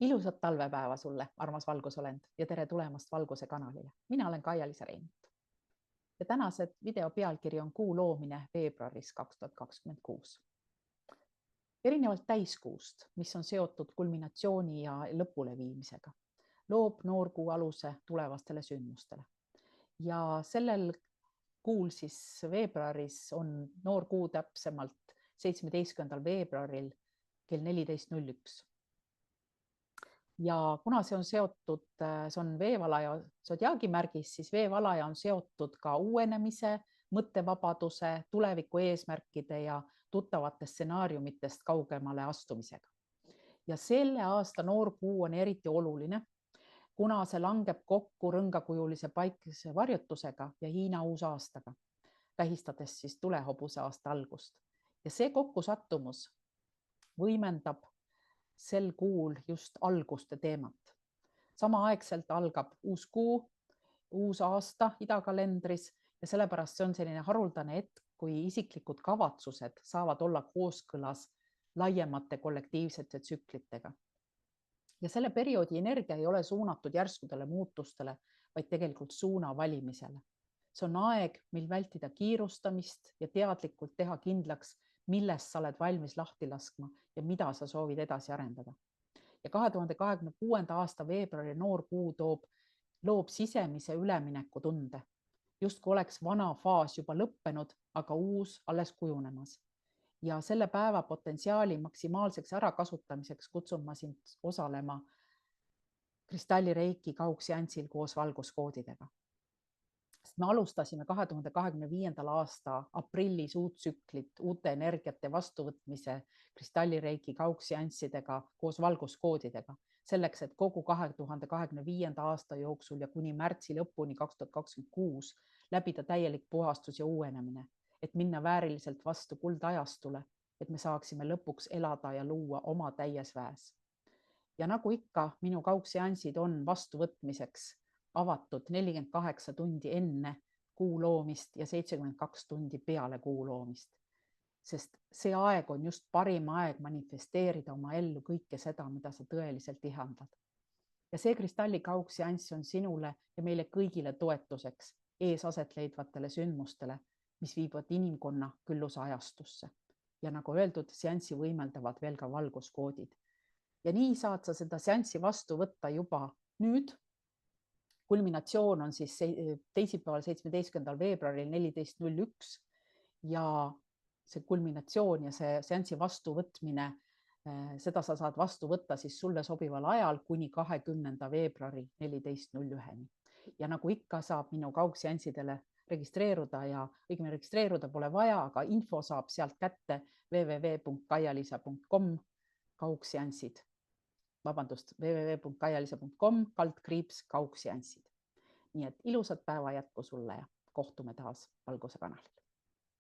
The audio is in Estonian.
Ilusat talvepäeva sulle, armas valgusolend, ja tere tulemast Valguse kanalile. Mina olen Kaia-Liisa Reinut. Ja tänase video pealkiri on Kuu loomine veebruaris 2026. Erinevalt täiskuust, mis on seotud kulminatsiooni ja lõpuleviimisega, loob noorkuu aluse tulevastele sündmustele. Ja sellel kuul siis veebruaris on noorkuu täpsemalt 17. veebruaril kell 14.01. Ja kuna see on seotud, see on veevalaja sodiaagimärgis, siis veevalaja on seotud ka uuenemise, mõttevabaduse, tuleviku eesmärkide ja tuttavate stsenaariumitest kaugemale astumisega. Ja selle aasta noorkuu on eriti oluline, kuna see langeb kokku rõngakujulise paikse varjutusega ja Hiina uusaastaga, tähistades siis tulehobuse aasta algust. Ja see kokkusattumus võimendab sel kuul just alguste teemat. Samaaegselt algab uus kuu, uus aasta idakalendris ja sellepärast see on selline haruldane hetk, kui isiklikud kavatsused saavad olla kooskõlas laiemate kollektiivsete tsüklitega. Ja selle perioodi energia ei ole suunatud järskudele muutustele, vaid tegelikult suuna valimisele. See on aeg, mil vältida kiirustamist ja teadlikult teha kindlaks, millest sa oled valmis lahti laskma ja mida sa soovid edasi arendada. Ja 2026. aasta veebruari noorkuu loob sisemise ülemineku tunde. Justkui oleks vana faas juba lõppenud, aga uus alles kujunemas. Ja selle päeva potentsiaali maksimaalseks ärakasutamiseks kutsun ma sind osalema kristallireiki kaugseansil koos valguskoodidega. Me alustasime 2025. aasta aprillis uut tsüklit, uute energiate vastuvõtmise kristallireiki kaugseanssidega koos valguskoodidega, selleks, et kogu 2025. aasta jooksul ja kuni märtsi lõpuni 2026 läbida täielik puhastus ja uuenemine, et minna vääriliselt vastu kuldajastule, et me saaksime lõpuks elada ja luua oma täies väes. Ja nagu ikka, minu kaugseansid on vastuvõtmiseks avatud 48 tundi enne kuu loomist ja 72 tundi peale kuu loomist. Sest see aeg on just parim aeg manifesteerida oma ellu kõike seda, mida sa tõeliselt ihandad. Ja see kristalli kaugseanss on sinule ja meile kõigile toetuseks ees aset leidvatele sündmustele, mis viivad inimkonna külluse ajastusse. Ja nagu öeldud, seanssi võimeldavad veel ka valguskoodid. Ja nii saad sa seda seanssi vastu võtta juba nüüd. Kulminatsioon on siis teisipäeval 17. veebruaril 14.01 ja see kulminatsioon ja see seanssi vastuvõtmine, seda sa saad vastu võtta siis sulle sobival ajal kuni 20. veebruari 14.01. Ja nagu ikka saab minu kaugseanssidele registreeruda ja õigemini registreeruda pole vaja, aga info saab sealt kätte www.kaialisa.com kaugseanssid. www.kaialisa.com/kaugseanssid. Nii et ilusat päeva jätku sulle ja kohtume taas Valguse kanalil.